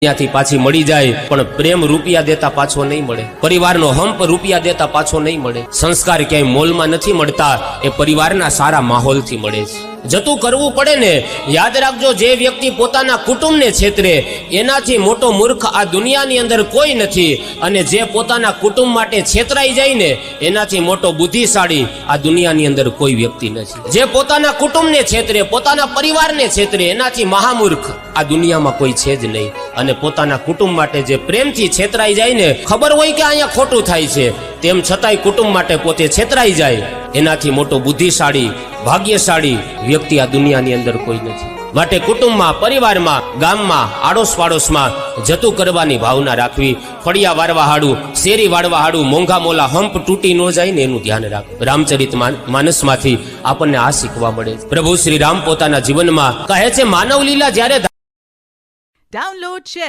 ત્યાંથી પાછી મળી જાય, પણ પ્રેમ રૂપિયા દેતા પાછો નહીં મળે, પરિવારનો હંપ રૂપિયા દેતા પાછો નહીં મળે, સંસ્કાર ક્યાંય મોલમાં નથી મળતા, એ પરિવારના સારા માહોલથી મળે છે. જતું કરવું પડે ને. યાદ રાખજો, જે વ્યક્તિ પોતાના કુટુંબને છેતરે એનાથી મોટો મૂર્ખ આ દુનિયાની અંદર કોઈ નથી, અને જે પોતાના કુટુંબ માટે છેતરાઈ જાય ને એનાથી મોટો બુદ્ધિશાળી આ દુનિયાની અંદર કોઈ વ્યક્તિ નથી. જે પોતાના કુટુંબને છેતરે, પોતાના પરિવારને છેતરે, એનાથી મહામૂર્ખ આ દુનિયામાં કોઈ છે જ નહીં. અને પોતાના કુટુંબ માટે જે પ્રેમથી છેતરાઈ જાય ને, ખબર હોય કે અહીંયા ખોટું થાય છે, તેમ છતાંય કુટુંબ માટે પોતે છેતરાઈ જાય, એનાથી મોટો બુદ્ધિશાળી ભાગ્યશાળી વ્યક્તિ આ દુનિયાની અંદર કોઈ નથી. માટે કુટુંબમાં, પરિવારમાં, ગામમાં, આડોશ પાડોશમાં જતું કરવાની ભાવના રાખવી. ફળિયા વાળવા હાડું, શેરી વાળવા હાડું મોંઘા મોલા હંપ તૂટી ન જાય ને એનું ધ્યાન રાખવું. રામચરિત માનસમાંથી આપણને આ શીખવા મળે. પ્રભુ શ્રી રામ પોતાના જીવનમાં કહે છે, માનવ લીલા જ્યારે Download Share